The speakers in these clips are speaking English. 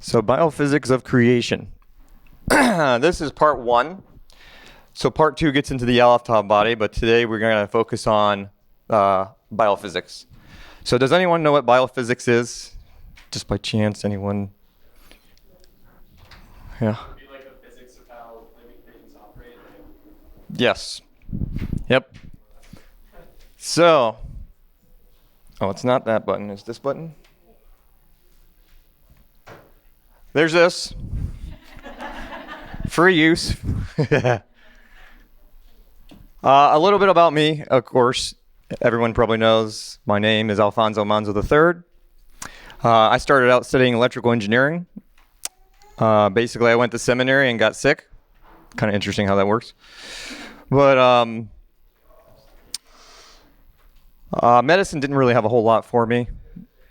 So biophysics of creation. This is part 1. So part 2 gets into the Alphonzo body, but today we're going to focus on biophysics. So does anyone know what biophysics is? Just by chance, anyone? Yeah. Would be like the physics of how living things operate, right? Yes. Yep. So, oh, it's not that button. It's this button. There's this. Free use. A little bit about me, of course. Everyone probably knows my name is Alphonzo Monzo III. I started out studying electrical engineering. Basically, I went to seminary and got sick. Kind of interesting how that works. But medicine didn't really have a whole lot for me,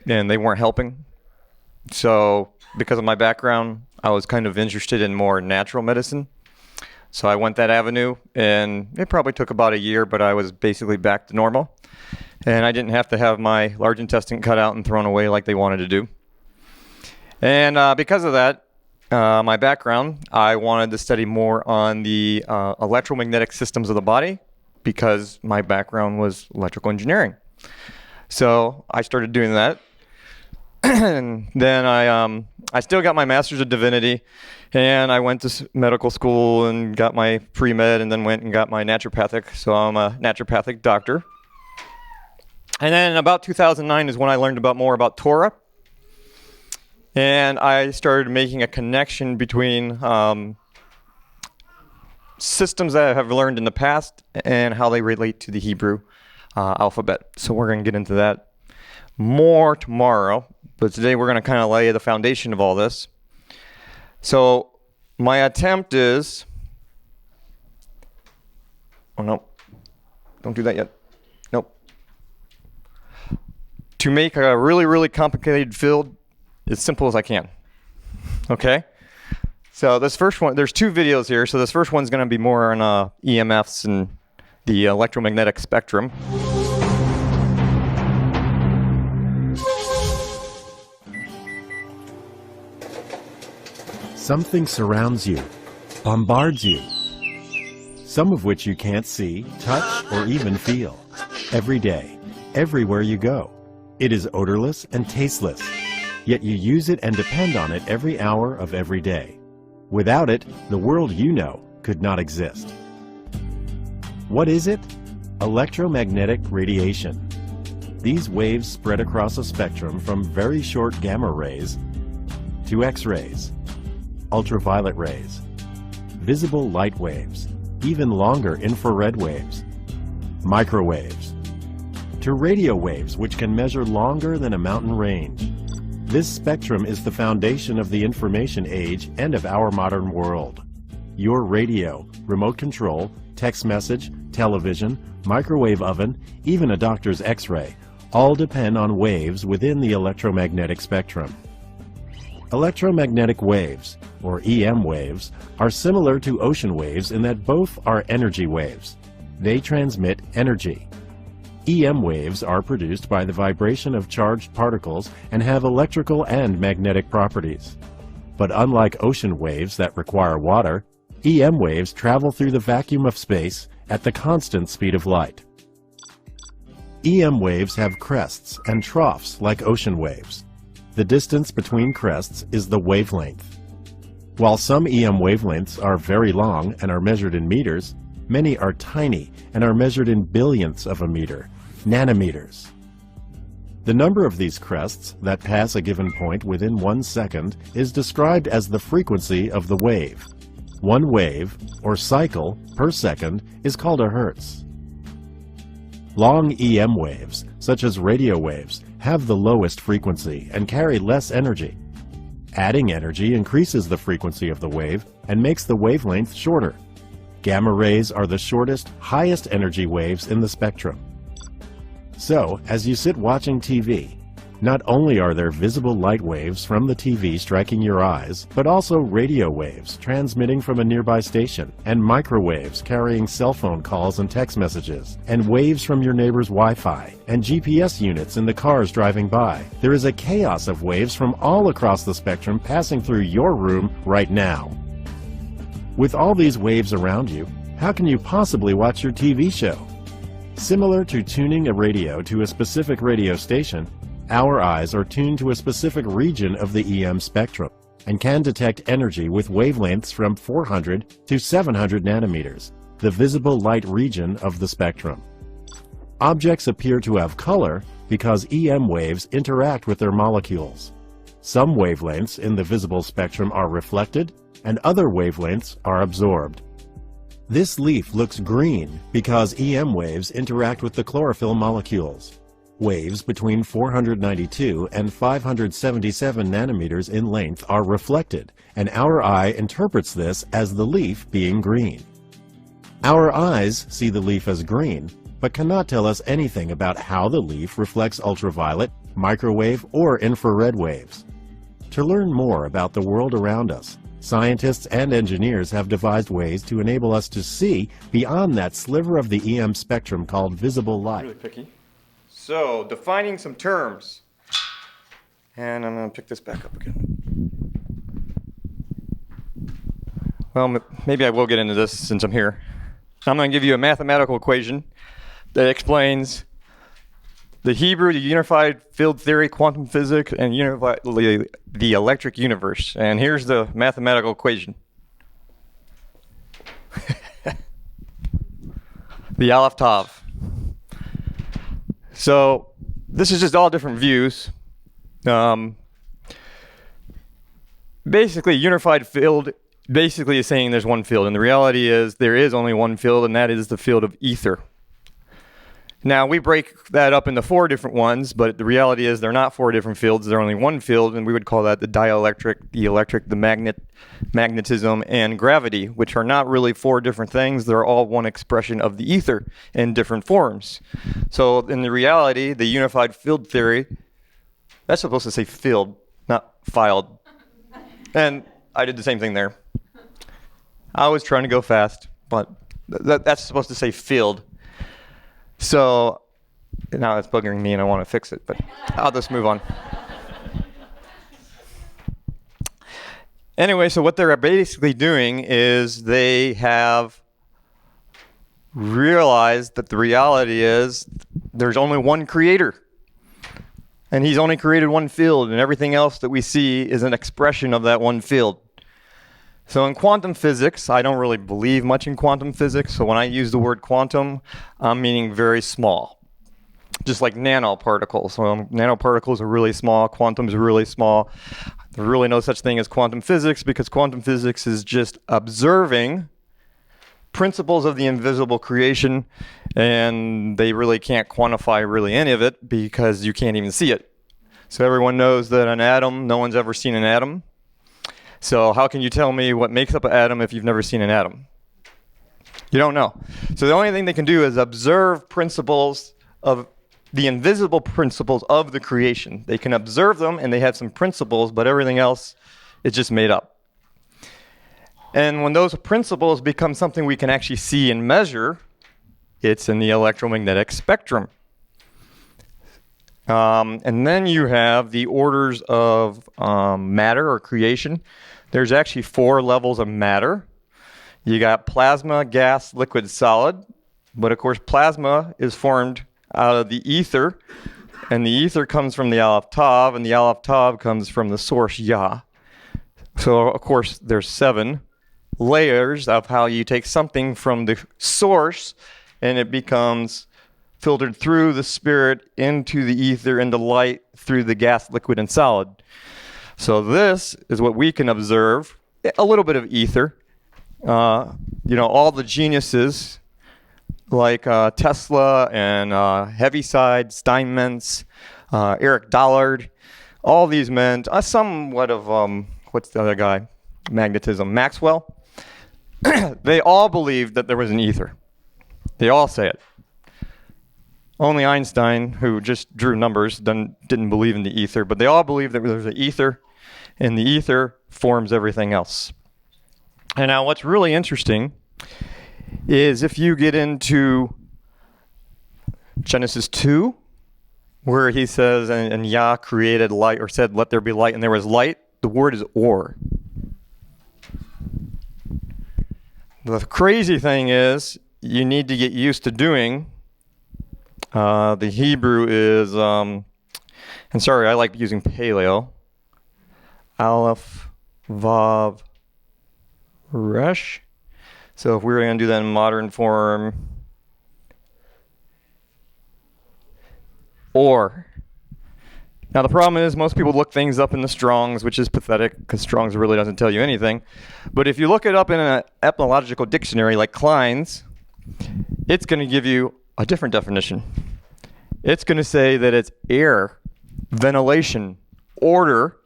and they weren't helping. So because of my background, I was kind of interested in more natural medicine. So I went that avenue, and it probably took about a year, but I was basically back to normal. And I didn't have to have my large intestine cut out and thrown away like they wanted to do. And because of that, my background, I wanted to study more on the electromagnetic systems of the body because my background was electrical engineering. So I started doing that. And then I still got my Master's of Divinity, and I went to medical school and got my pre-med, and then went and got my naturopathic. So I'm a naturopathic doctor. And then in about 2009 is when I learned more about Torah. And I started making a connection between systems that I have learned in the past and how they relate to the Hebrew alphabet. So we're going to get into that more tomorrow. But today we're going to kind of lay the foundation of all this. So my attempt is... Oh, no. Don't do that yet. Nope. To make a really, really complicated field as simple as I can. Okay? So this first one, there's 2 videos here. So this first one's going to be more on EMFs and the electromagnetic spectrum. Something surrounds you, bombards you, some of which you can't see, touch, or even feel. Every day, everywhere you go. It is odorless and tasteless, yet you use it and depend on it every hour of every day. Without it, the world you know could not exist. What is it? Electromagnetic radiation. These waves spread across a spectrum from very short gamma rays to X-rays, ultraviolet rays, visible light waves, even longer infrared waves, microwaves, to radio waves which can measure longer than a mountain range. This spectrum is the foundation of the information age and of our modern world. Your radio, remote control, text message, television, microwave oven, even a doctor's X-ray, all depend on waves within the electromagnetic spectrum. Electromagnetic waves, or EM waves, are similar to ocean waves in that both are energy waves. They transmit energy. EM waves are produced by the vibration of charged particles and have electrical and magnetic properties. But unlike ocean waves that require water, EM waves travel through the vacuum of space at the constant speed of light. EM waves have crests and troughs like ocean waves. The distance between crests is the wavelength. While some EM wavelengths are very long and are measured in meters, many are tiny and are measured in billionths of a meter, nanometers. The number of these crests that pass a given point within 1 second is described as the frequency of the wave. One wave, or cycle, per second is called a hertz. Long EM waves, such as radio waves, have the lowest frequency and carry less energy. Adding energy increases the frequency of the wave and makes the wavelength shorter. Gamma rays are the shortest, highest energy waves in the spectrum. So, as you sit watching TV, Not only are there visible light waves from the TV striking your eyes, but also radio waves transmitting from a nearby station, and microwaves carrying cell phone calls and text messages, and waves from your neighbor's Wi-Fi, and GPS units in the cars driving by. There is a chaos of waves from all across the spectrum passing through your room right now. With all these waves around you, how can you possibly watch your TV show? Similar to tuning a radio to a specific radio station, our eyes are tuned to a specific region of the EM spectrum and can detect energy with wavelengths from 400 to 700 nanometers, the visible light region of the spectrum. Objects appear to have color because EM waves interact with their molecules. Some wavelengths in the visible spectrum are reflected, and other wavelengths are absorbed. This leaf looks green because EM waves interact with the chlorophyll molecules. Waves between 492 and 577 nanometers in length are reflected, and our eye interprets this as the leaf being green. Our eyes see the leaf as green, but cannot tell us anything about how the leaf reflects ultraviolet, microwave, or infrared waves. To learn more about the world around us, scientists and engineers have devised ways to enable us to see beyond that sliver of the EM spectrum called visible light. Really picky. So, defining some terms. And I'm going to pick this back up again. Well, maybe I will get into this since I'm here. I'm going to give you a mathematical equation that explains the Hebrew, the unified field theory, quantum physics, and the electric universe. And here's the mathematical equation. The Aleph Tav. So this is just all different views. Basically, unified field basically is saying there's one field, and the reality is there is only one field, and that is the field of ether. Now, we break that up into 4 different ones, but the reality is they're not 4 different fields. They're only one field, and we would call that the dielectric, the electric, the magnetism, and gravity, which are not really 4 different things. They're all one expression of the ether in different forms. So in the reality, the unified field theory, that's supposed to say field, not filed. And I did the same thing there. I was trying to go fast, but that's supposed to say field. So now it's bugging me and I want to fix it, but I'll just move on. Anyway, so what they're basically doing is they have realized that the reality is there's only one creator. And he's only created one field, and everything else that we see is an expression of that one field. So in quantum physics, I don't really believe much in quantum physics. So when I use the word quantum, I'm meaning very small. Just like nanoparticles. So nanoparticles are really small, quantum is really small. There's really no such thing as quantum physics because quantum physics is just observing principles of the invisible creation, and they really can't quantify really any of it because you can't even see it. So everyone knows that an atom, no one's ever seen an atom. So how can you tell me what makes up an atom if you've never seen an atom? You don't know. So the only thing they can do is observe principles of the invisible principles of the creation. They can observe them and they have some principles, but everything else is just made up. And when those principles become something we can actually see and measure, it's in the electromagnetic spectrum. And then you have the orders of matter or creation. There's actually 4 levels of matter. You got plasma, gas, liquid, solid. But of course, plasma is formed out of the ether. And the ether comes from the Aleph Tav, and the Aleph Tav comes from the source Yah. So of course, there's 7 layers of how you take something from the source and it becomes filtered through the spirit into the ether, into light, through the gas, liquid, and solid. So this is what we can observe, a little bit of ether. All the geniuses like Tesla and Heaviside, Steinmetz, Eric Dollard, all these men, somewhat of, what's the other guy? Magnetism, Maxwell. They all believed that there was an ether. They all say it. Only Einstein, who just drew numbers, didn't believe in the ether, but they all believe that there's an ether, and the ether forms everything else. And now what's really interesting is if you get into Genesis 2, where he says, and Yah created light, or said, let there be light, and there was light, the word is or. The crazy thing is, you need to get used to doing, the Hebrew is, and sorry, I like using paleo, Aleph, Vav, Resh. So if we were going to do that in modern form, or. Now the problem is most people look things up in the Strong's, which is pathetic because Strong's really doesn't tell you anything. But if you look it up in an etymological dictionary like Klein's, it's going to give you a different definition. It's going to say that it's air, ventilation, order,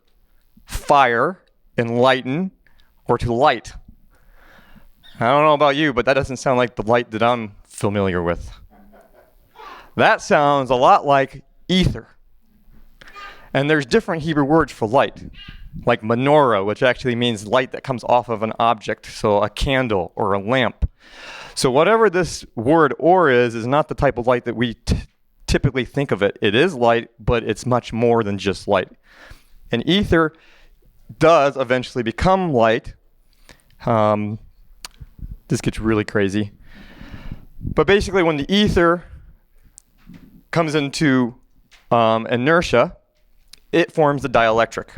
fire, enlighten, or to light. I don't know about you, but that doesn't sound like the light that I'm familiar with. That sounds a lot like ether. And there's different Hebrew words for light, like menorah, which actually means light that comes off of an object, so a candle or a lamp. So whatever this word or is not the type of light that we typically think of it. It is light, but it's much more than just light. And ether does eventually become light. This gets really crazy. But basically when the ether comes into inertia, it forms the dielectric.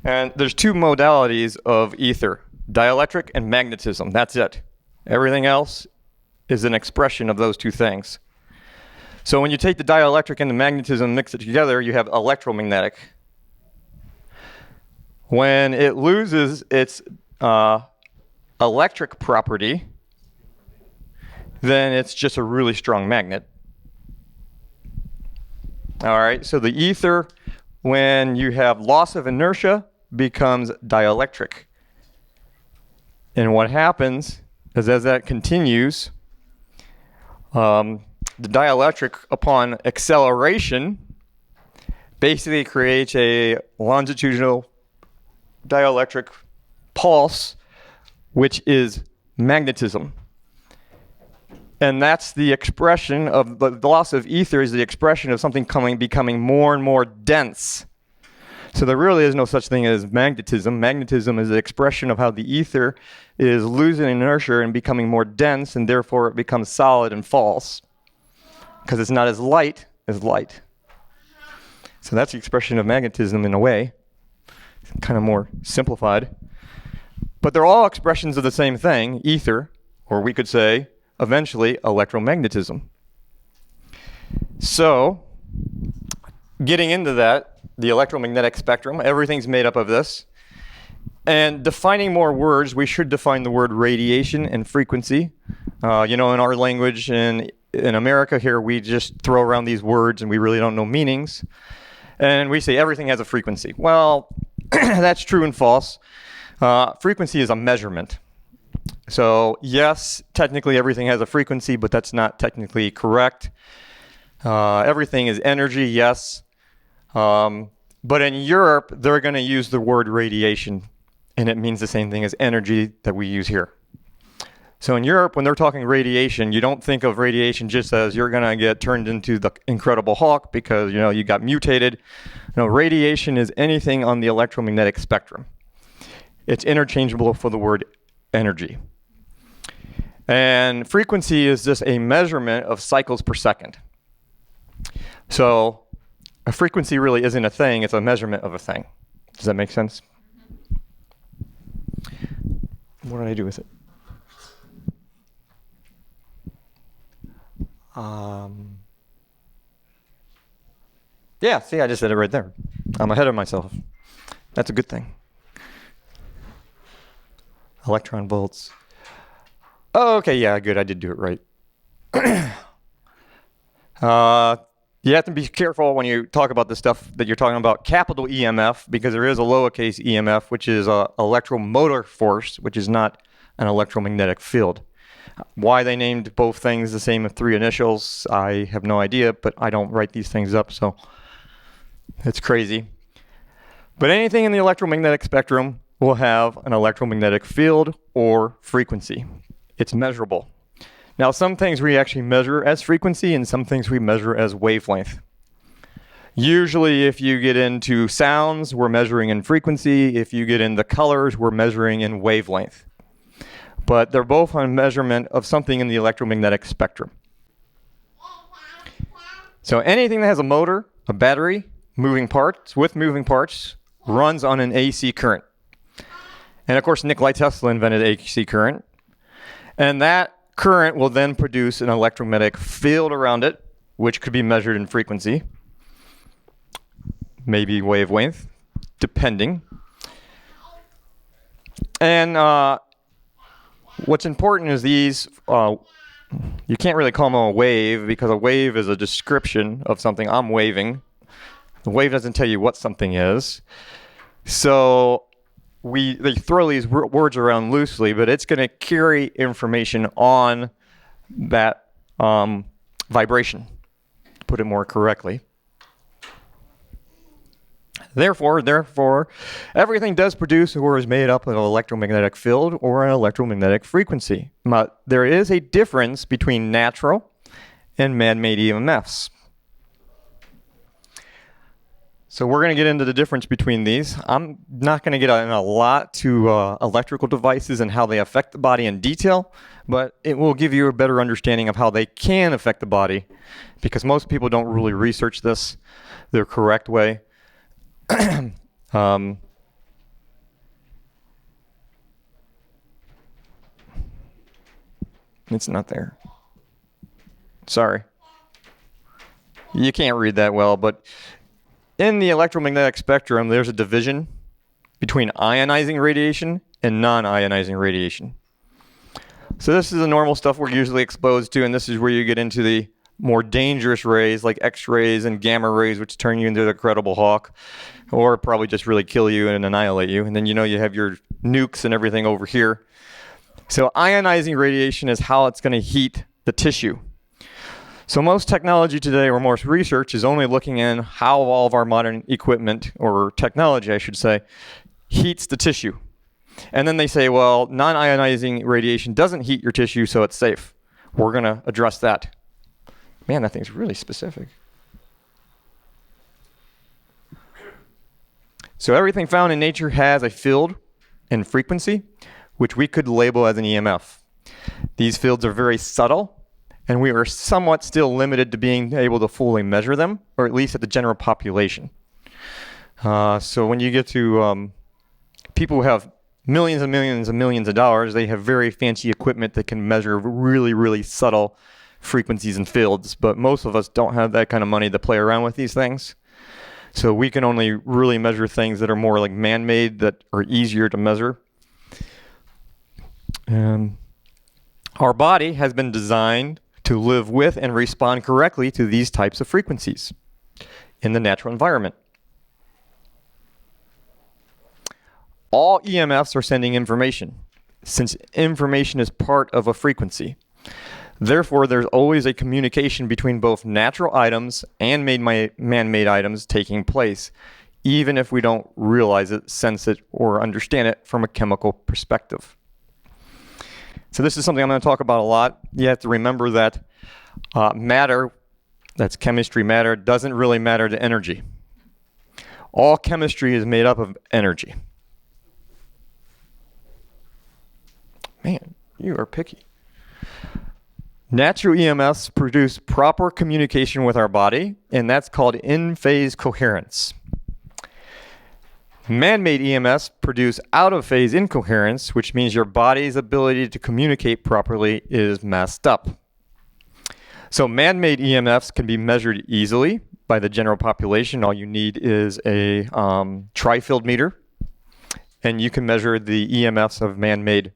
And there's two modalities of ether, dielectric and magnetism. That's it. Everything else is an expression of those two things. So when you take the dielectric and the magnetism and mix it together, you have electromagnetic. When it loses its electric property, then it's just a really strong magnet. All right, so the ether, when you have loss of inertia, becomes dielectric. And what happens is as that continues, the dielectric, upon acceleration, basically creates a longitudinal dielectric pulse, which is magnetism. And that's the expression of the loss of ether is the expression of something becoming more and more dense. So there really is no such thing as magnetism. Magnetism is the expression of how the ether is losing inertia and becoming more dense, and therefore it becomes solid and false because it's not as light as light. So that's the expression of magnetism in a way, kind of more simplified. But they're all expressions of the same thing, ether, or we could say eventually electromagnetism. So getting into that, the electromagnetic spectrum, everything's made up of this. And defining more words, we should define the word radiation and frequency. In our language in America here, we just throw around these words and we really don't know meanings. And we say everything has a frequency. Well, that's true and false. Frequency is a measurement. So yes, technically everything has a frequency, but that's not technically correct. Everything is energy, yes. But in Europe, they're going to use the word radiation, and it means the same thing as energy that we use here. So in Europe, when they're talking radiation, you don't think of radiation just as you're going to get turned into the Incredible Hulk because, you got mutated. No, radiation is anything on the electromagnetic spectrum. It's interchangeable for the word energy. And frequency is just a measurement of cycles per second. So a frequency really isn't a thing, it's a measurement of a thing. Does that make sense? What did I do with it? Yeah, see, I just said it right there. I'm ahead of myself. That's a good thing. Electron volts. Oh, okay, yeah, good. I did do it right. You have to be careful when you talk about the stuff that you're talking about capital EMF, because there is a lowercase EMF, which is a electromotor force, which is not an electromagnetic field. Why they named both things the same with 3 initials, I have no idea, but I don't write these things up, so it's crazy. But anything in the electromagnetic spectrum will have an electromagnetic field or frequency. It's measurable. Now, some things we actually measure as frequency and some things we measure as wavelength. Usually, if you get into sounds, we're measuring in frequency. If you get into colors, we're measuring in wavelength. But they're both a measurement of something in the electromagnetic spectrum. So anything that has a motor, a battery, moving parts, runs on an AC current. And of course, Nikola Tesla invented AC current. And that current will then produce an electromagnetic field around it, which could be measured in frequency, maybe wavelength, depending. And what's important is these, you can't really call them a wave because a wave is a description of something. I'm waving. The wave doesn't tell you what something is. So they throw these words around loosely, but it's going to carry information on that vibration, to put it more correctly. Therefore, everything does produce or is made up of an electromagnetic field or an electromagnetic frequency. But there is a difference between natural and man-made EMFs. So we're going to get into the difference between these. I'm not going to get in a lot to electrical devices and how they affect the body in detail, but it will give you a better understanding of how they can affect the body, because most people don't really research this the correct way. It's not there. Sorry. You can't read that well, but in the electromagnetic spectrum, there's a division between ionizing radiation and non-ionizing radiation. So this is the normal stuff we're usually exposed to, and this is where you get into the more dangerous rays like X-rays and gamma rays, which turn you into the Incredible Hulk, or probably just really kill you and annihilate you. And then you have your nukes and everything over here. So ionizing radiation is how it's going to heat the tissue. So most technology today, or most research, is only looking in how all of our modern equipment, or technology I should say, heats the tissue. And then they say, well, non-ionizing radiation doesn't heat your tissue, so it's safe. We're going to address that. Man, that thing's really specific. So everything found in nature has a field and frequency, which we could label as an EMF. These fields are very subtle, and we are somewhat still limited to being able to fully measure them, or at least at the general population. So when you get to people who have millions and millions and millions of dollars, they have very fancy equipment that can measure really, really subtle frequencies and fields, but most of us don't have that kind of money to play around with these things. So we can only really measure things that are more like man-made, that are easier to measure. Our body has been designed to live with and respond correctly to these types of frequencies in the natural environment. All EMFs are sending information, since information is part of a frequency. Therefore, there's always a communication between both natural items and man-made items taking place, even if we don't realize it, sense it, or understand it from a chemical perspective. So this is something I'm going to talk about a lot. You have to remember that matter, that's chemistry matter, doesn't really matter to energy. All chemistry is made up of energy. Man, you are picky. Natural EMFs produce proper communication with our body, and that's called in-phase coherence. Man-made EMFs produce out-of-phase incoherence, which means your body's ability to communicate properly is messed up. So man-made EMFs can be measured easily by the general population. All you need is a tri-field meter, and you can measure the EMFs of man-made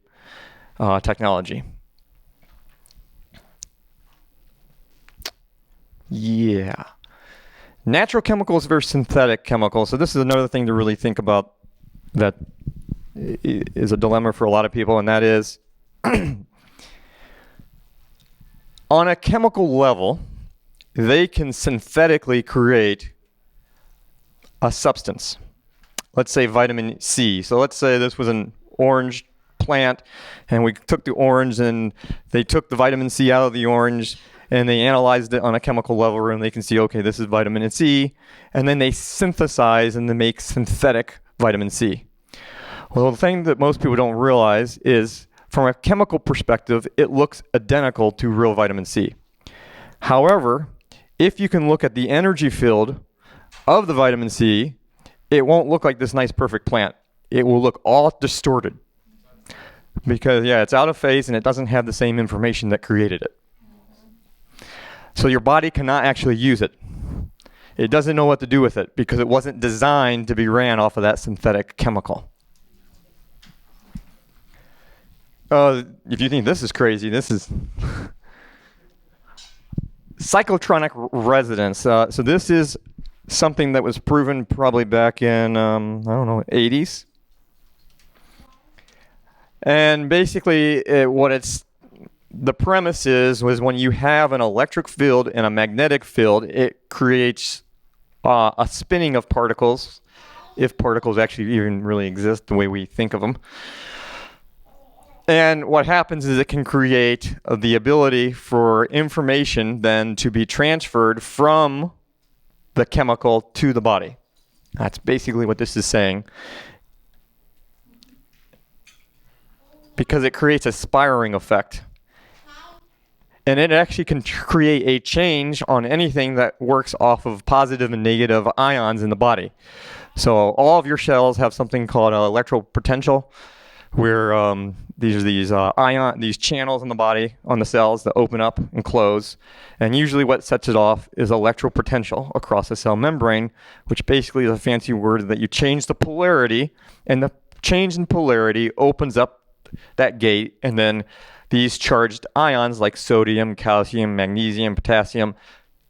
technology. Yeah. Natural chemicals versus synthetic chemicals. So this is another thing to really think about that is a dilemma for a lot of people, and that is On a chemical level, they can synthetically create a substance. Let's say vitamin C. So let's say this was an orange plant, and we took the orange and they took the vitamin C out of the orange and they analyzed it on a chemical level, and they can see, okay, this is vitamin C, and then they synthesize and they make synthetic vitamin C. Well, the thing that most people don't realize is, from a chemical perspective, it looks identical to real vitamin C. However, if you can look at the energy field of the vitamin C, it won't look like this nice perfect plant. It will look all distorted because, yeah, it's out of phase and it doesn't have the same information that created it. So your body cannot actually use it. It doesn't know what to do with it because it wasn't designed to be ran off of that synthetic chemical. If you think this is crazy, this is cyclotronic resonance. So this is something that was proven probably back in, 80s. And basically the premise was when you have an electric field and a magnetic field, it creates a spinning of particles, if particles actually even really exist the way we think of them. And what happens is it can create the ability for information then to be transferred from the chemical to the body. That's basically what this is saying. Because it creates a spiraling effect. And it actually can create a change on anything that works off of positive and negative ions in the body. So all of your cells have something called an electropotential, where these channels in the body on the cells that open up and close, and usually what sets it off is electropotential across the cell membrane, which basically is a fancy word that you change the polarity, and the change in polarity opens up that gate, and then these charged ions like sodium, calcium, magnesium, potassium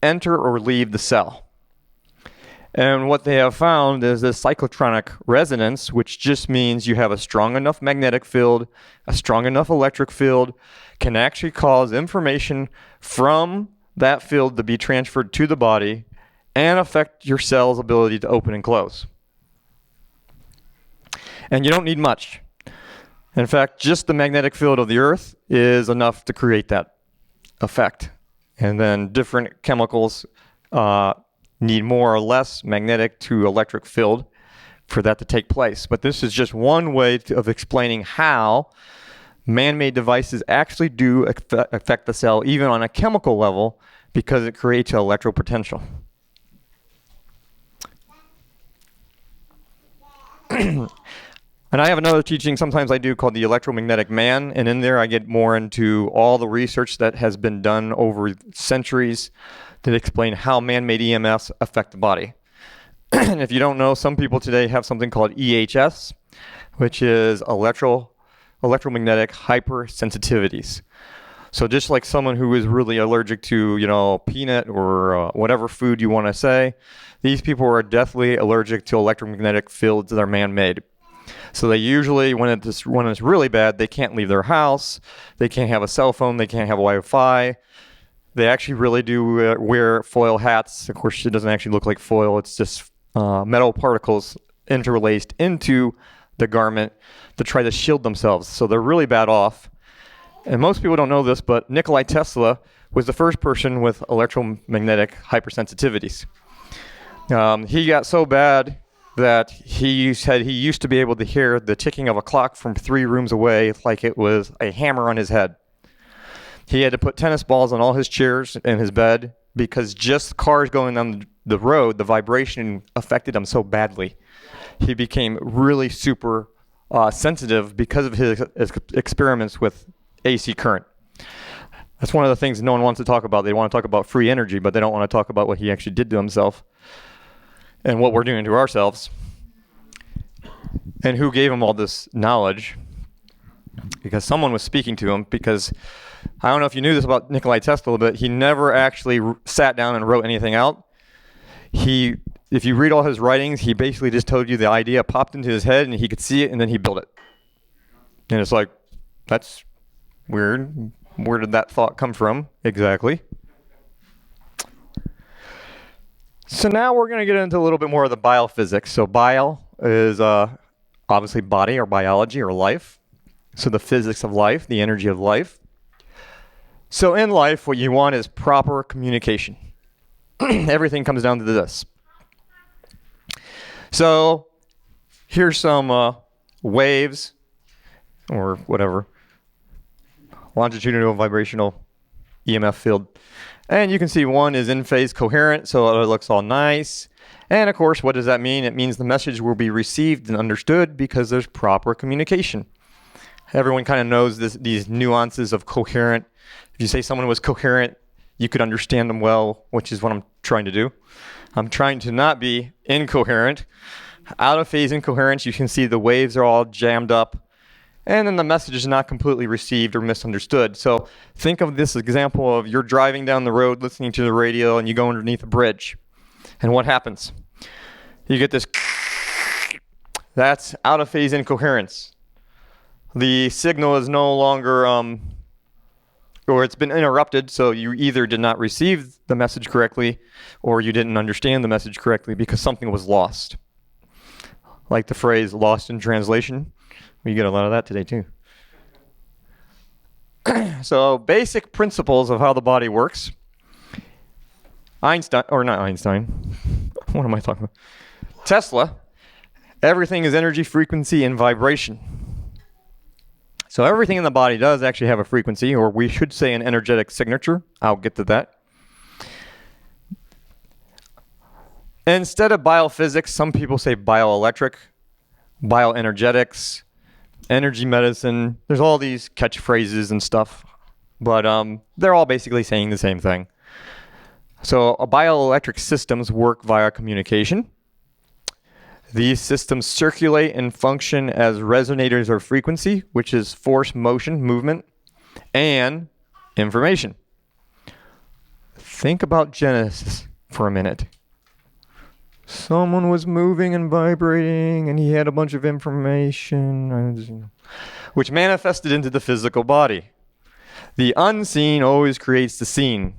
enter or leave the cell. And what they have found is this cyclotronic resonance, which just means you have a strong enough magnetic field, a strong enough electric field, can actually cause information from that field to be transferred to the body and affect your cell's ability to open and close. And you don't need much. In fact, just the magnetic field of the Earth is enough to create that effect. And then different chemicals need more or less magnetic to electric field for that to take place. But this is just one way of explaining how man-made devices actually do affect the cell, even on a chemical level, because it creates an electropotential. And I have another teaching sometimes I do called the electromagnetic man, and in there I get more into all the research that has been done over centuries to explain how man-made EMFs affect the body. And if you don't know, some people today have something called EHS, which is electromagnetic hypersensitivities. So just like someone who is really allergic to, peanut or whatever food you want to say, these people are deathly allergic to electromagnetic fields that are man-made. So they usually, when it's really bad, they can't leave their house, they can't have a cell phone, they can't have Wi-Fi. They actually really do wear foil hats. Of course, it doesn't actually look like foil. It's just metal particles interlaced into the garment to try to shield themselves. So they're really bad off. And most people don't know this, but Nikola Tesla was the first person with electromagnetic hypersensitivities. He got so bad that he said he used to be able to hear the ticking of a clock from 3 rooms away like it was a hammer on his head. He had to put tennis balls on all his chairs in his bed because just cars going down the road, the vibration affected him so badly. He became really super sensitive because of his experiments with AC current. That's one of the things no one wants to talk about. They want to talk about free energy, but they don't want to talk about what he actually did to himself and what we're doing to ourselves, and who gave him all this knowledge. Because someone was speaking to him, because I don't know if you knew this about Nikola Tesla, but he never actually sat down and wrote anything out. If you read all his writings, he basically just told you the idea popped into his head and he could see it and then he built it. And it's like, that's weird. Where did that thought come from? Exactly. So now we're going to get into a little bit more of the biophysics. So bio is obviously body or biology or life. So the physics of life, the energy of life. So in life, what you want is proper communication. Everything comes down to this. So here's some waves or whatever, longitudinal vibrational EMF field. And you can see one is in phase coherent, so it looks all nice. And of course, what does that mean? It means the message will be received and understood because there's proper communication. Everyone kind of knows these nuances of coherent. If you say someone was coherent, you could understand them well, which is what I'm trying to do. I'm trying to not be incoherent. Out of phase incoherence, you can see the waves are all jammed up. And then the message is not completely received or misunderstood. So think of this example of you're driving down the road listening to the radio and you go underneath a bridge. And what happens? You get this. That's out of phase incoherence. The signal is no longer, or it's been interrupted, so you either did not receive the message correctly or you didn't understand the message correctly because something was lost. Like the phrase lost in translation. We get a lot of that today too. So basic principles of how the body works. Einstein, or not Einstein. What am I talking about? Tesla. Everything is energy, frequency, and vibration. So everything in the body does actually have a frequency, or we should say an energetic signature. I'll get to that. Instead of biophysics, some people say bioelectric, bioenergetics, energy medicine. There's all these catchphrases and stuff, but they're all basically saying the same thing. So bioelectric systems work via communication. These systems circulate and function as resonators of frequency, which is force, motion, movement, and information. Think about Genesis for a minute. Someone was moving and vibrating, and he had a bunch of information, which manifested into the physical body. The unseen always creates the seen.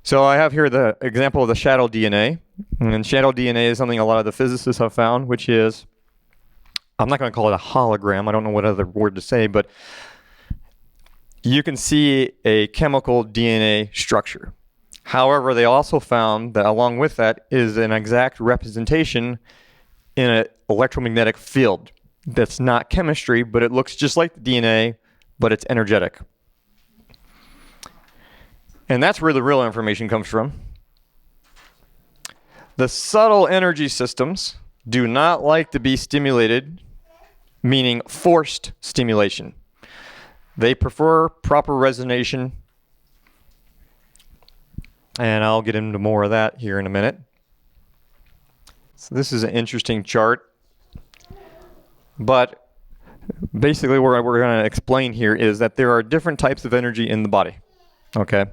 So I have here the example of the shadow DNA. And shadow DNA is something a lot of the physicists have found, which is, I'm not going to call it a hologram. I don't know what other word to say, but you can see a chemical DNA structure. However, they also found that along with that is an exact representation in an electromagnetic field. That's not chemistry, but it looks just like the DNA, but it's energetic. And that's where the real information comes from. The subtle energy systems do not like to be stimulated, meaning forced stimulation. They prefer proper resonation. And I'll get into more of that here in a minute. So this is an interesting chart. But basically what we're going to explain here is that there are different types of energy in the body. Okay?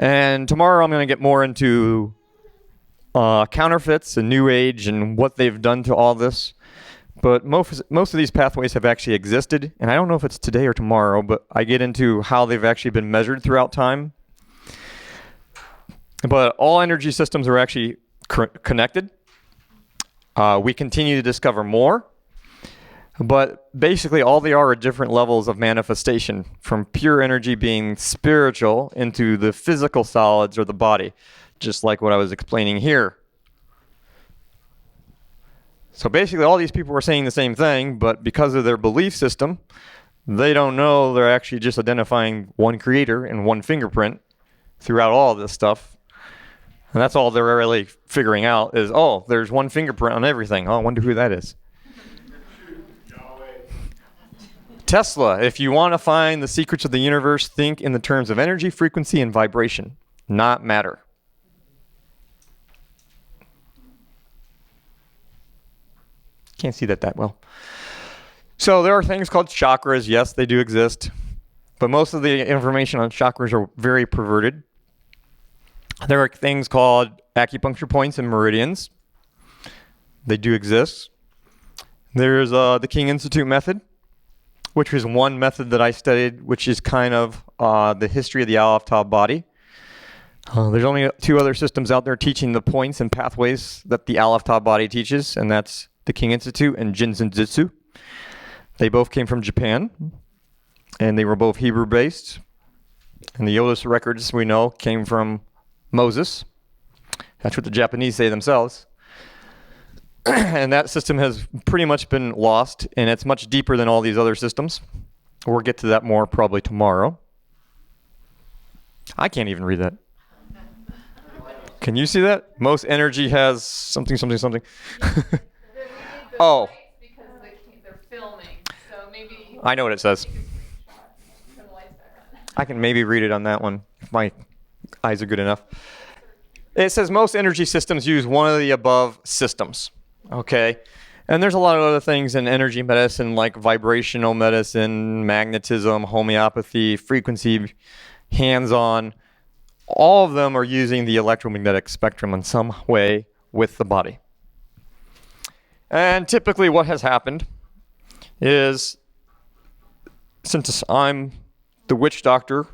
And tomorrow I'm going to get more into counterfeits and New Age and what they've done to all this. But most of these pathways have actually existed. And I don't know if it's today or tomorrow, but I get into how they've actually been measured throughout time. But all energy systems are actually connected. We continue to discover more. But basically all they are different levels of manifestation, from pure energy being spiritual into the physical solids or the body, just like what I was explaining here. So basically all these people are saying the same thing, but because of their belief system, they don't know they're actually just identifying one creator and one fingerprint throughout all of this stuff. And that's all they're really figuring out is, oh, there's one fingerprint on everything. Oh, I wonder who that is. Tesla, if you want to find the secrets of the universe, think in the terms of energy, frequency, and vibration, not matter. Can't see that well. So there are things called chakras. Yes, they do exist. But most of the information on chakras are very perverted. There are things called acupuncture points and meridians. They do exist. There's the King Institute method. which was one method that I studied, which is kind of the history of the Alphonzo body. There's only 2 other systems out there teaching the points and pathways that the Alphonzo body teaches, and that's the King Institute and Jinzen Jitsu. They both came from Japan, and they were both Hebrew-based. And the oldest records we know came from Moses. That's what the Japanese say themselves. And that system has pretty much been lost, and it's much deeper than all these other systems. We'll get to that more probably tomorrow. I can't even read that. Can you see that? Most energy has something, something, something. Oh. Because they're filming, so maybe I know what it says. turn the lights back on. I can maybe read it on that one if my eyes are good enough. It says most energy systems use one of the above systems. Okay. And there's a lot of other things in energy medicine like vibrational medicine, magnetism, homeopathy, frequency, hands-on. All of them are using the electromagnetic spectrum in some way with the body. And typically what has happened is, since I'm the witch doctor,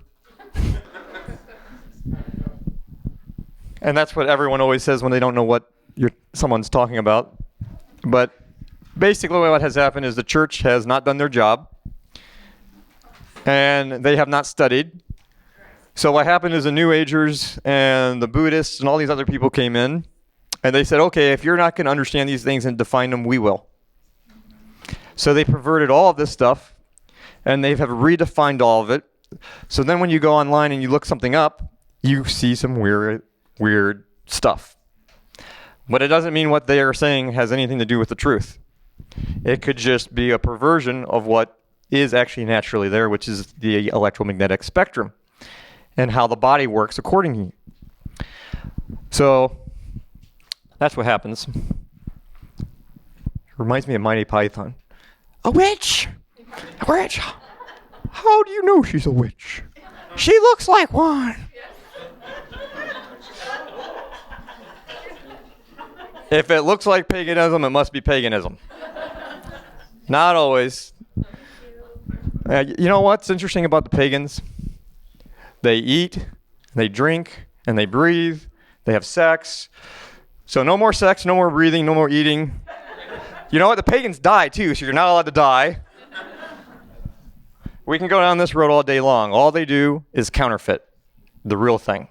and that's what everyone always says when they don't know what someone's talking about. But basically what has happened is the church has not done their job, and they have not studied. So what happened is the New Agers and the Buddhists and all these other people came in, and they said, okay, if you're not going to understand these things and define them, we will. So they perverted all of this stuff, and they have redefined all of it. So then when you go online and you look something up, you see some weird stuff. But it doesn't mean what they are saying has anything to do with the truth. It could just be a perversion of what is actually naturally there, which is the electromagnetic spectrum and how the body works accordingly. So that's what happens. Reminds me of Mighty Python. A witch! A witch! How do you know she's a witch? She looks like one. If it looks like paganism, it must be paganism. Not always. You know what's interesting about the pagans? They eat, they drink, and they breathe. They have sex. So no more sex, no more breathing, no more eating. You know what? The pagans die too, so you're not allowed to die. We can go down this road all day long. All they do is counterfeit the real thing.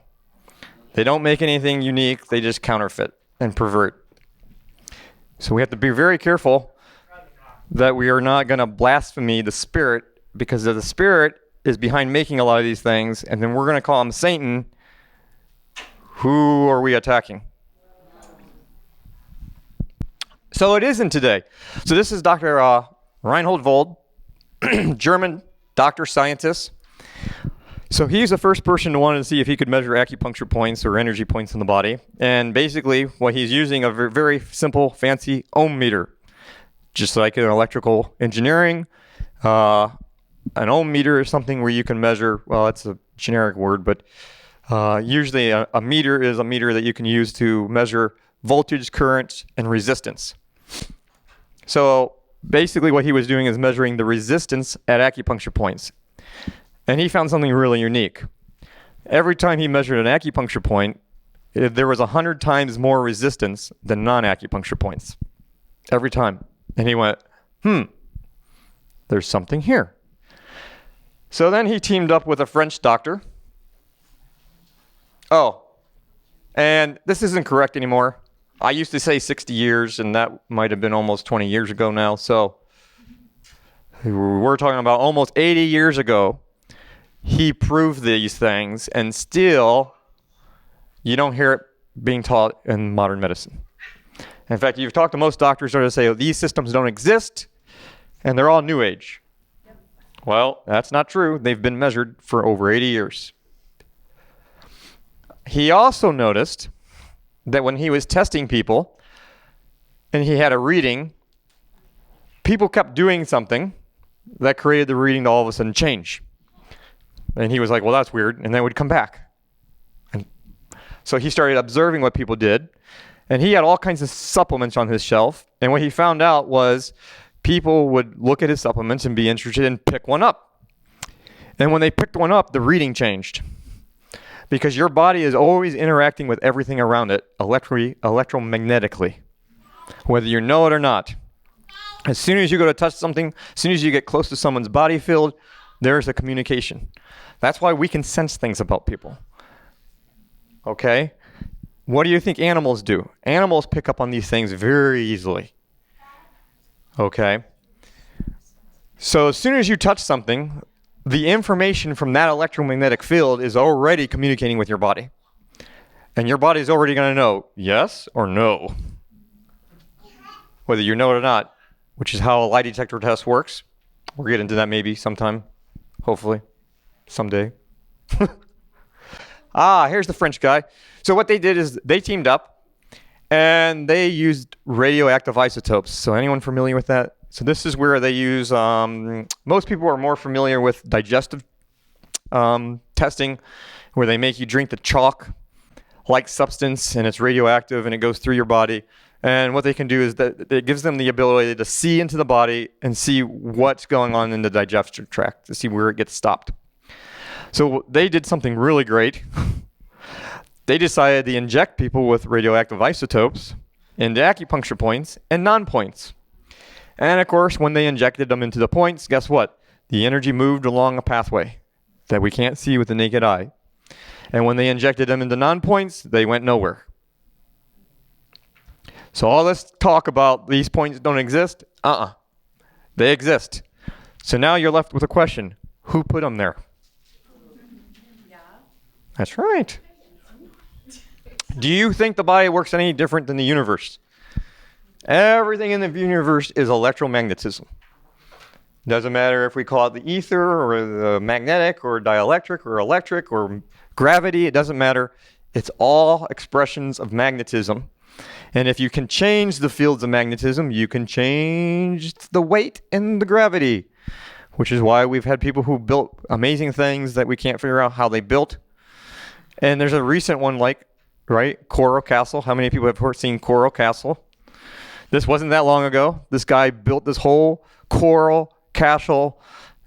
They don't make anything unique. They just counterfeit and pervert. So we have to be very careful that we are not going to blaspheme the spirit, because the spirit is behind making a lot of these things, and then we're going to call him Satan. Who are we attacking? So it isn't today. So this is Dr. Reinhold Vold, German doctor, scientist. So he's the first person to want to see if he could measure acupuncture points or energy points in the body. And basically what he's using a very simple, fancy ohm meter. Just like in electrical engineering, an ohm meter is something where you can measure, well, it's a generic word, but usually a meter is a meter that you can use to measure voltage, current, and resistance. So basically what he was doing is measuring the resistance at acupuncture points. And he found something really unique. Every time he measured an acupuncture point, there was 100 times more resistance than non-acupuncture points. Every time. And he went, there's something here. So then he teamed up with a French doctor. Oh, and this isn't correct anymore. I used to say 60 years, and that might have been almost 20 years ago now. So we're talking about almost 80 years ago. He proved these things, and still you don't hear it being taught in modern medicine. In fact, you've talked to most doctors that say, oh, these systems don't exist, and they're all New Age. Yep. Well, that's not true. They've been measured for over 80 years. He also noticed that when he was testing people, and he had a reading, people kept doing something that created the reading to all of a sudden change. And he was like, well, that's weird, and then it would come back. And so he started observing what people did. And he had all kinds of supplements on his shelf. And what he found out was people would look at his supplements and be interested and pick one up. And when they picked one up, the reading changed. Because your body is always interacting with everything around it electromagnetically, whether you know it or not. As soon as you go to touch something, as soon as you get close to someone's body field, there's a communication. That's why we can sense things about people. Okay? What do you think animals do? Animals pick up on these things very easily. Okay? So as soon as you touch something, the information from that electromagnetic field is already communicating with your body. And your body is already going to know yes or no. Whether you know it or not, which is how a lie detector test works. We'll get into that maybe sometime. Hopefully. Someday. Here's the French guy. So what they did is they teamed up and they used radioactive isotopes. So anyone familiar with that? So this is where they use, most people are more familiar with digestive testing, where they make you drink the chalk-like substance and it's radioactive and it goes through your body. And what they can do is that it gives them the ability to see into the body and see what's going on in the digestive tract, to see where it gets stopped. So they did something really great. They decided to inject people with radioactive isotopes into acupuncture points and non-points. And of course, when they injected them into the points, guess what? The energy moved along a pathway that we can't see with the naked eye. And when they injected them into non-points, they went nowhere. So all this talk about these points don't exist, they exist. So now you're left with a question. Who put them there? Yeah. That's right. Do you think the body works any different than the universe? Everything in the universe is electromagnetism. Doesn't matter if we call it the ether or the magnetic or dielectric or electric or gravity. It doesn't matter. It's all expressions of magnetism. And if you can change the fields of magnetism, you can change the weight and the gravity, which is why we've had people who built amazing things that we can't figure out how they built. And there's a recent one like, right, Coral Castle. How many people have seen Coral Castle? This wasn't that long ago. This guy built this whole coral castle.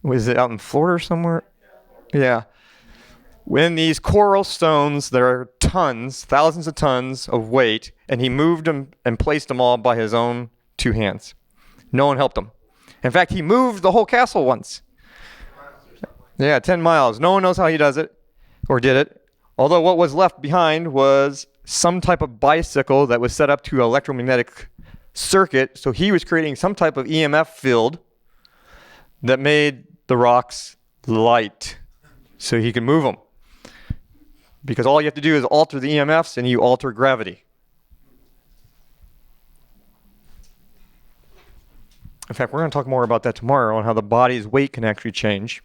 Was it out in Florida or somewhere? Yeah. When these coral stones, there are tons, thousands of tons of weight, and he moved them and placed them all by his own two hands. No one helped him. In fact, he moved the whole castle once. Yeah, 10 miles. No one knows how he does it or did it. Although what was left behind was some type of bicycle that was set up to electromagnetic circuit. So he was creating some type of EMF field that made the rocks light so he could move them. Because all you have to do is alter the EMFs and you alter gravity. In fact, we're going to talk more about that tomorrow on how the body's weight can actually change.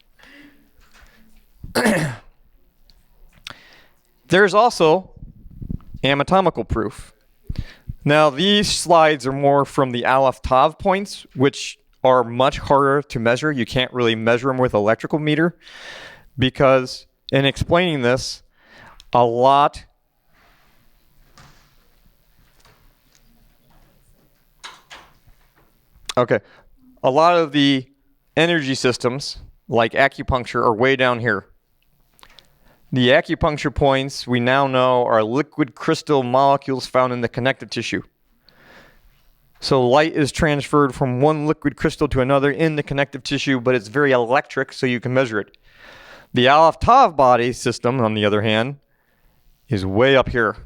There's also anatomical proof. Now, these slides are more from the Aleph-Tav points, which are much harder to measure. You can't really measure them with electrical meter because in explaining this, a lot of the energy systems, like acupuncture, are way down here. The acupuncture points, we now know, are liquid crystal molecules found in the connective tissue. So light is transferred from one liquid crystal to another in the connective tissue, but it's very electric, so you can measure it. The Aleph-Tav body system, on the other hand, is way up here.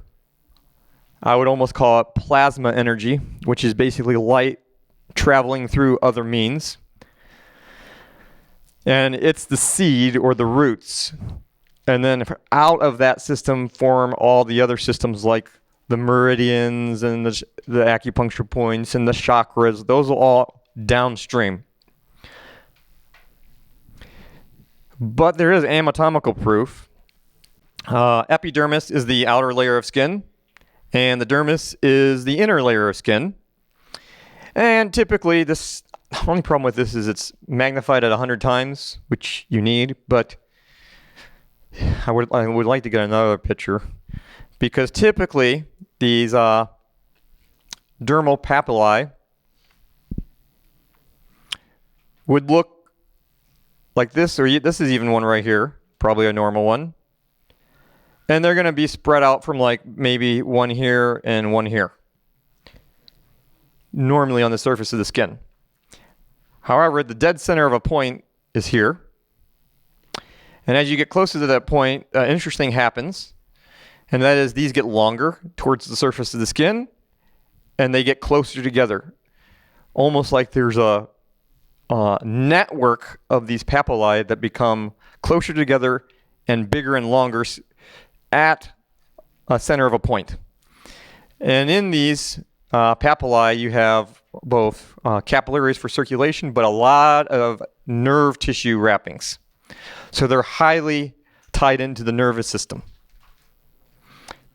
I would almost call it plasma energy, which is basically light traveling through other means. And it's the seed or the roots. And then out of that system form all the other systems like the meridians and the acupuncture points and the chakras. Those are all downstream. But there is anatomical proof. Epidermis is the outer layer of skin, and the dermis is the inner layer of skin. And typically, the only problem with this is it's magnified at 100 times, which you need, but I would like to get another picture because typically these dermal papillae would look like this, or this is even one right here, probably a normal one. And they're going to be spread out from like maybe one here and one here, normally on the surface of the skin. However, the dead center of a point is here. And as you get closer to that point, interesting happens. And that is these get longer towards the surface of the skin, and they get closer together. Almost like there's a network of these papillae that become closer together and bigger and longer at a center of a point. And in these papillae, you have both capillaries for circulation, but a lot of nerve tissue wrappings. So they're highly tied into the nervous system.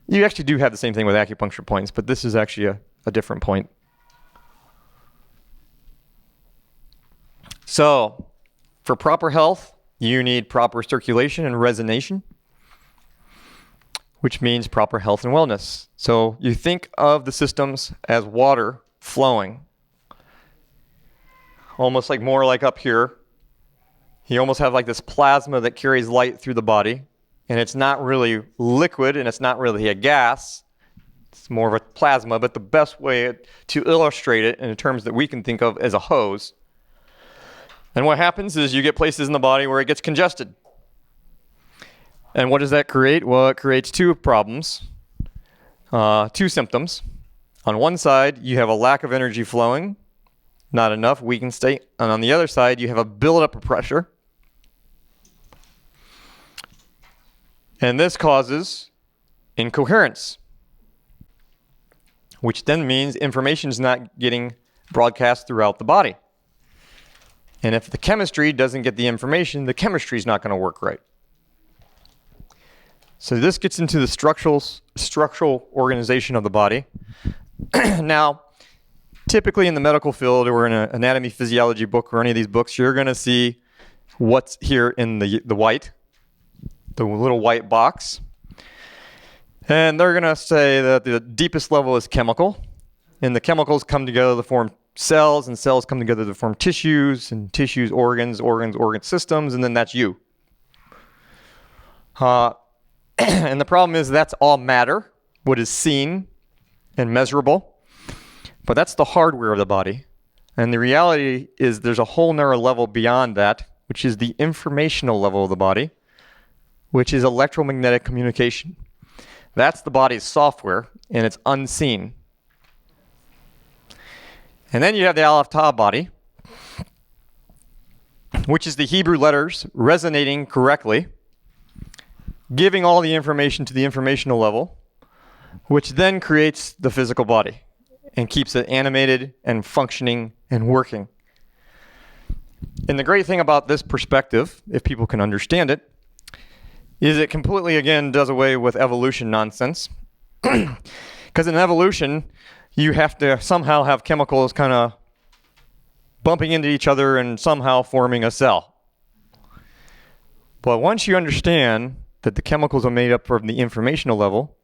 You actually do have the same thing with acupuncture points, but this is actually a different point. So for proper health, you need proper circulation and resonation, which means proper health and wellness. So you think of the systems as water flowing, almost like more like up here. You almost have like this plasma that carries light through the body, and it's not really liquid and it's not really a gas. It's more of a plasma, but the best way to illustrate it in terms that we can think of as a hose. And what happens is you get places in the body where it gets congested. And what does that create? Well, it creates two problems, two symptoms. On one side, you have a lack of energy flowing, not enough, weakened state. And on the other side, you have a buildup of pressure. And this causes incoherence, which then means information is not getting broadcast throughout the body. And if the chemistry doesn't get the information, the chemistry is not going to work right. So this gets into the structural organization of the body. Now, typically in the medical field or in an anatomy physiology book or any of these books, you're going to see what's here in the white, the little white box. And they're going to say that the deepest level is chemical. And the chemicals come together to form cells, and cells come together to form tissues, and tissues, organ systems, and then that's you. And the problem is that's all matter, what is seen and measurable. But that's the hardware of the body. And the reality is there's a whole nother level beyond that, which is the informational level of the body, which is electromagnetic communication. That's the body's software, and it's unseen. And then you have the Aleph Tav body, which is the Hebrew letters resonating correctly, giving all the information to the informational level, which then creates the physical body and keeps it animated and functioning and working. And the great thing about this perspective, if people can understand it, is it completely, again, does away with evolution nonsense. Because in evolution, you have to somehow have chemicals kind of bumping into each other and somehow forming a cell. But once you understand that the chemicals are made up from the informational level,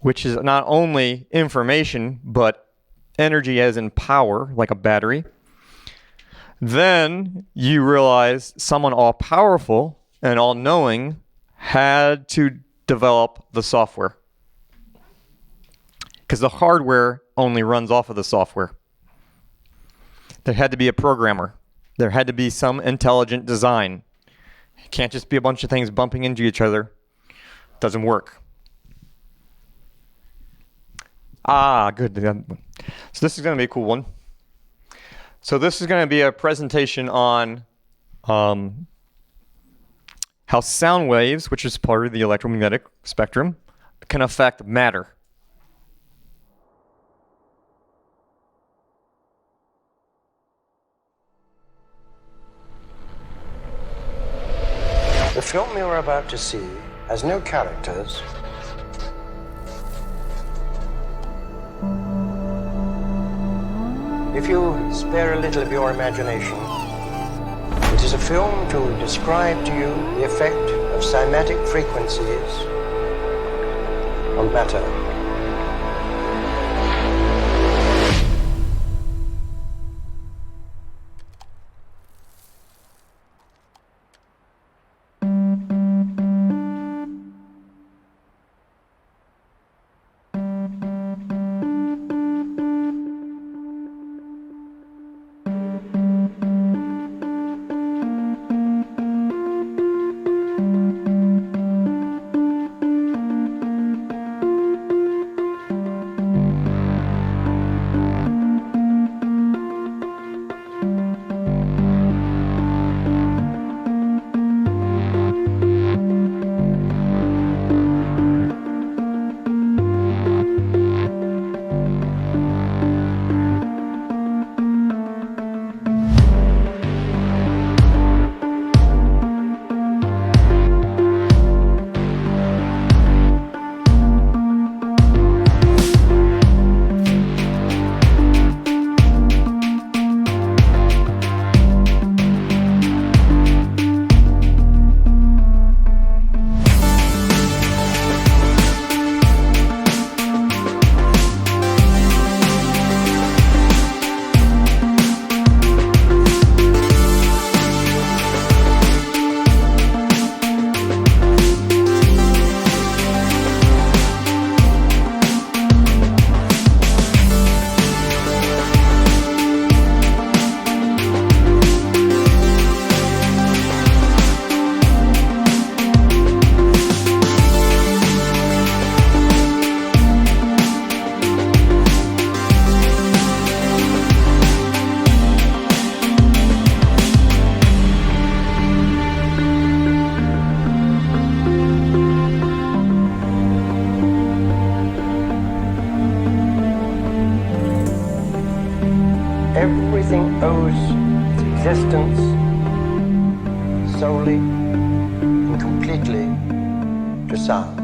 which is not only information, but energy as in power, like a battery, then you realize someone all-powerful and all-knowing had to develop the software. Because the hardware only runs off of the software. There had to be a programmer. There had to be some intelligent design. It can't just be a bunch of things bumping into each other. It doesn't work. Good. So this is going to be a cool one. So this is going to be a presentation on how sound waves, which is part of the electromagnetic spectrum, can affect matter. The film you're about to see has no characters. If you spare a little of your imagination, it is a film to describe to you the effect of cymatic frequencies on matter. everything owes its existence solely and completely to sound.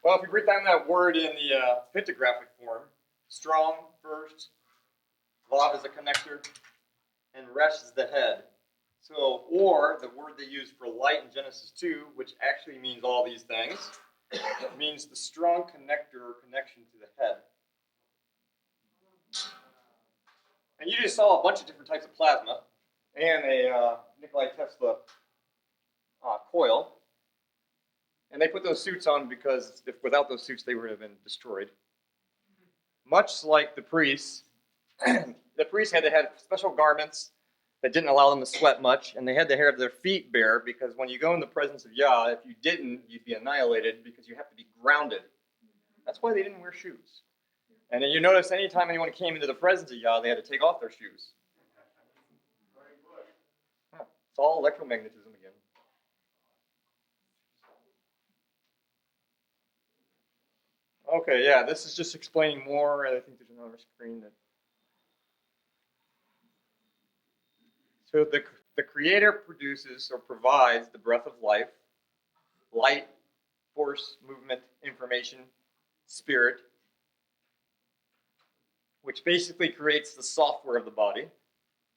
Well, if you break down that word in the pictographic form, strong first, Vav is a connector, and Resh is the head. So, or the word they use for light in Genesis 2, which actually means all these things, means the strong connector or connection to the head. And you just saw a bunch of different types of plasma and a Nikola Tesla coil. And they put those suits on because if without those suits, they would have been destroyed. Much like the priests, the priests had to have special garments that didn't allow them to sweat much, and they had to have their feet bare because when you go in the presence of Yah, if you didn't, you'd be annihilated because you have to be grounded. That's why they didn't wear shoes. And then you notice anytime anyone came into the presence of Yah, they had to take off their shoes. Yeah, it's all electromagnetism again. Okay, yeah, this is just explaining more. I think there's another screen that. So the Creator produces or provides the breath of life, light, force, movement, information, spirit, which basically creates the software of the body.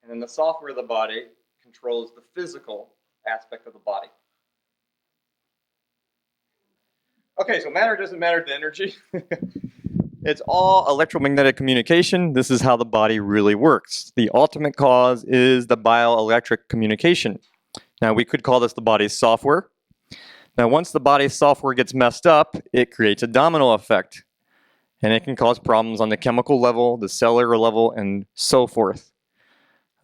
And then the software of the body controls the physical aspect of the body. Okay, so matter doesn't matter to energy. It's all electromagnetic communication. This is how the body really works. The ultimate cause is the bioelectric communication. Now, we could call this the body's software. Now, once the body's software gets messed up, it creates a domino effect. And it can cause problems on the chemical level, the cellular level, and so forth.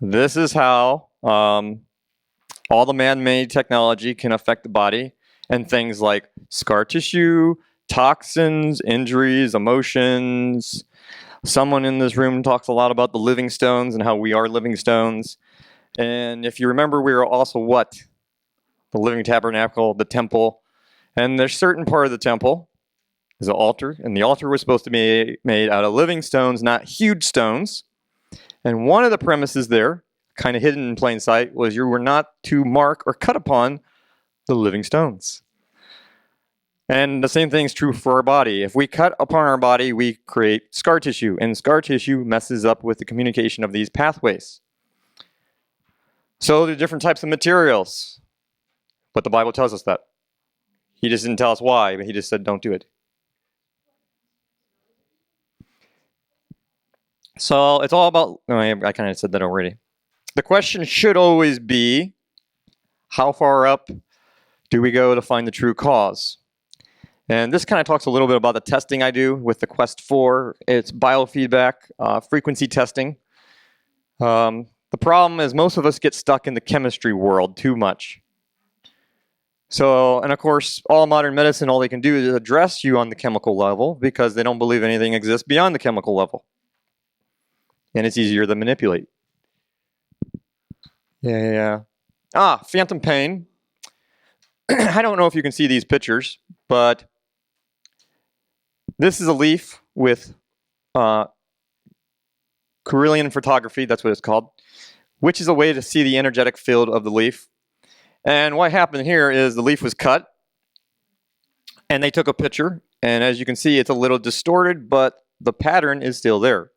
This is how all the man-made technology can affect the body, and things like scar tissue, toxins, injuries, emotions. Someone in this room talks a lot about the living stones and how we are living stones. And if you remember, we are also what? The living tabernacle, the temple. And there's certain part of the temple is an altar, and the altar was supposed to be made out of living stones, not huge stones. And one of the premises there, kind of hidden in plain sight, was you were not to mark or cut upon the living stones. And the same thing is true for our body. If we cut upon our body, we create scar tissue, and scar tissue messes up with the communication of these pathways. So there are different types of materials, but the Bible tells us that. He just didn't tell us why, but he just said don't do it. So it's all about, I kind of said that already. The question should always be, how far up do we go to find the true cause? And this kind of talks a little bit about the testing I do with the Quest 4. It's biofeedback, frequency testing. The problem is most of us get stuck in the chemistry world too much. So, and of course, all modern medicine, all they can do is address you on the chemical level because they don't believe anything exists beyond the chemical level. And it's easier to manipulate. Yeah. Phantom pain. I don't know if you can see these pictures, but this is a leaf with Carillion photography, that's what it's called, which is a way to see the energetic field of the leaf. And what happened here is the leaf was cut, and they took a picture, and as you can see, it's a little distorted, but the pattern is still there.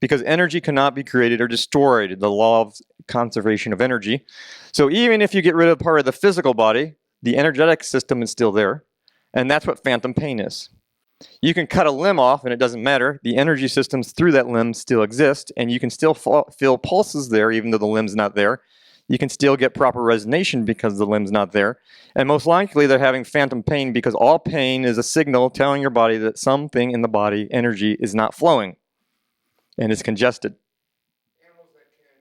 Because energy cannot be created or destroyed, the law of conservation of energy. So even if you get rid of part of the physical body, the energetic system is still there, and that's what phantom pain is. You can cut a limb off and it doesn't matter. The energy systems through that limb still exist, and you can still feel pulses there even though the limb's not there. You can still get proper resonation because the limb's not there. And most likely they're having phantom pain because all pain is a signal telling your body that something in the body, energy, is not flowing and it's congested. Animals that can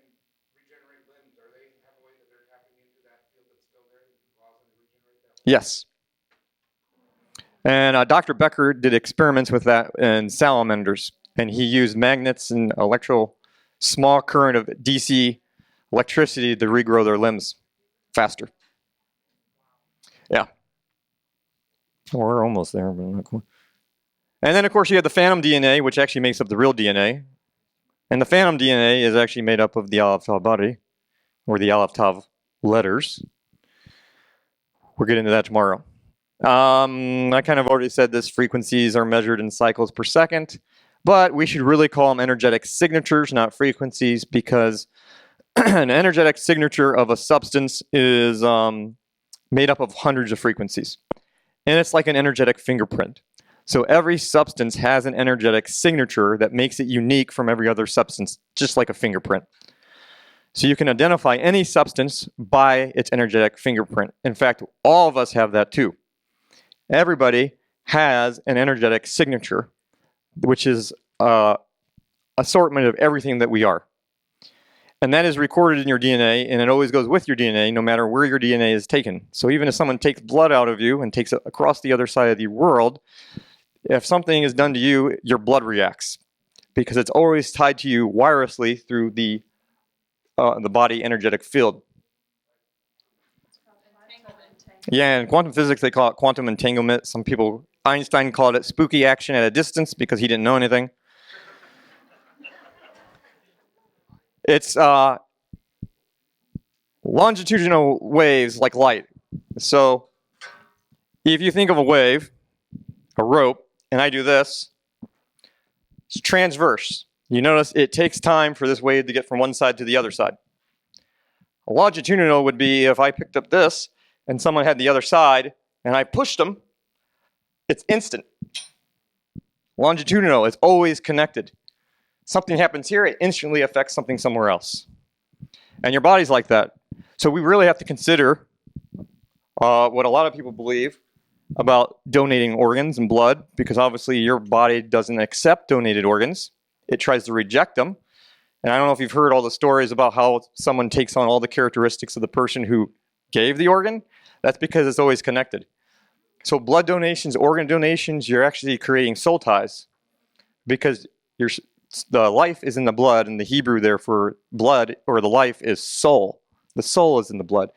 regenerate limbs, are they have a way that they're tapping into that field that's still there that allows them to regenerate that? Yes. And Dr. Becker did experiments with that in salamanders, and he used magnets and small current of DC electricity to regrow their limbs faster. Yeah. We're almost there, but not quite. And then, of course, you have the phantom DNA, which actually makes up the real DNA. And the phantom DNA is actually made up of the Aleph Tav body, or the Aleph Tav letters. We'll get into that tomorrow. I kind of already said this, frequencies are measured in cycles per second, but we should really call them energetic signatures, not frequencies, because an energetic signature of a substance is made up of hundreds of frequencies. And it's like an energetic fingerprint. So every substance has an energetic signature that makes it unique from every other substance, just like a fingerprint. So you can identify any substance by its energetic fingerprint. In fact, all of us have that too. Everybody has an energetic signature, which is an assortment of everything that we are. And that is recorded in your DNA, and it always goes with your DNA, no matter where your DNA is taken. So even if someone takes blood out of you and takes it across the other side of the world, if something is done to you, your blood reacts, because it's always tied to you wirelessly through the body energetic field. Yeah, in quantum physics, they call it quantum entanglement. Some people, Einstein called it spooky action at a distance because he didn't know anything. It's longitudinal waves like light. So if you think of a wave, a rope, and I do this, it's transverse. You notice it takes time for this wave to get from one side to the other side. A longitudinal would be if I picked up this and someone had the other side and I pushed them, it's instant. Longitudinal is always connected. Something happens here, it instantly affects something somewhere else. And your body's like that. So we really have to consider what a lot of people believe about donating organs and blood, because obviously your body doesn't accept donated organs. It tries to reject them. And I don't know if you've heard all the stories about how someone takes on all the characteristics of the person who gave the organ. That's because it's always connected. So blood donations, organ donations, you're actually creating soul ties, because the life is in the blood, and the Hebrew there for blood or the life is soul. The soul is in the blood.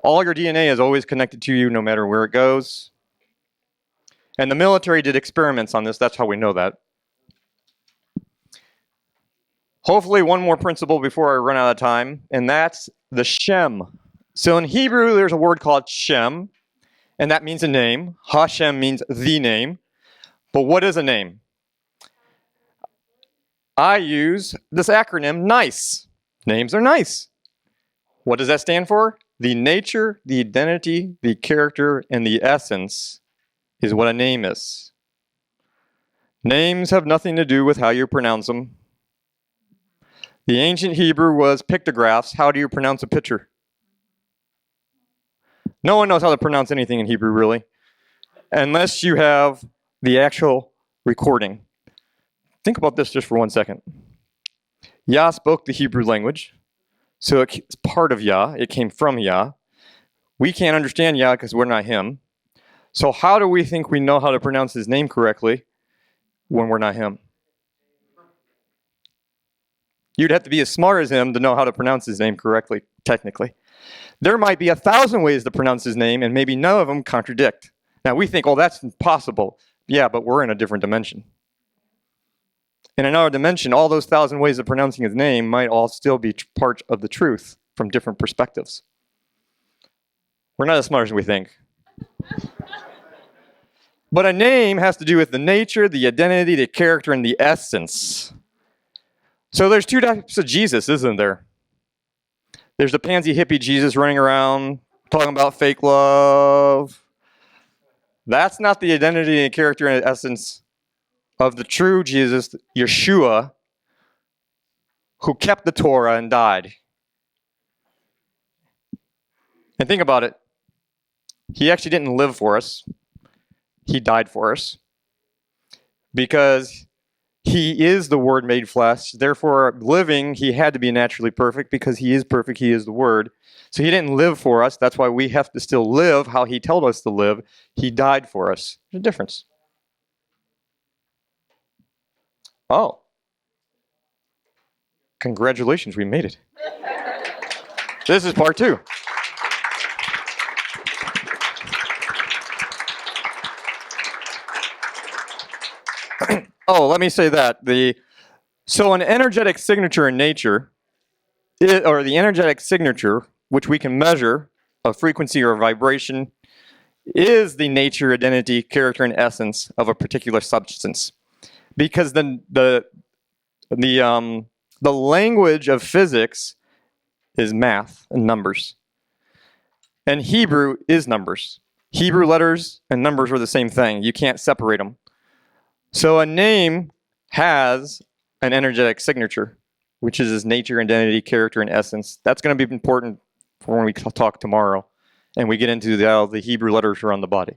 All your DNA is always connected to you no matter where it goes. And the military did experiments on this. That's how we know that. Hopefully one more principle before I run out of time, and that's the Shem. So in Hebrew, there's a word called Shem, and that means a name. Hashem means the name. But what is a name? I use this acronym, NICE. Names are nice. What does that stand for? The nature, the identity, the character, and the essence is what a name is. Names have nothing to do with how you pronounce them. The ancient Hebrew was pictographs. How do you pronounce a picture? No one knows how to pronounce anything in Hebrew, really, unless you have the actual recording. Think about this just for 1 second. Yah spoke the Hebrew language, so it's part of Yah. It came from Yah. We can't understand Yah because we're not him. So how do we think we know how to pronounce his name correctly when we're not him? You'd have to be as smart as him to know how to pronounce his name correctly, technically. There might be 1,000 ways to pronounce his name, and maybe none of them contradict. Now, we think, oh, that's impossible. Yeah, but we're in a different dimension. In another dimension, all those 1,000 ways of pronouncing his name might all still be part of the truth from different perspectives. We're not as smart as we think. But a name has to do with the nature, the identity, the character, and the essence. So there's two types of Jesus, isn't there? There's the pansy hippie Jesus running around talking about fake love. That's not the identity and character and essence of the true Jesus, Yeshua, who kept the Torah and died. And think about it. He actually didn't live for us. He died for us. Because he is the Word made flesh. Therefore, living, he had to be naturally perfect because he is perfect. He is the Word. So he didn't live for us. That's why we have to still live how he told us to live. He died for us. There's a difference. Oh. Congratulations, we made it. This is part 2. Oh, let me say that. So an energetic signature in nature, or the energetic signature, which we can measure, a frequency or a vibration, is the nature, identity, character, and essence of a particular substance. Because the language of physics is math and numbers. And Hebrew is numbers. Hebrew letters and numbers are the same thing. You can't separate them. So a name has an energetic signature, which is its nature, identity, character, and essence. That's going to be important for when we talk tomorrow and we get into how the Hebrew letters are on the body.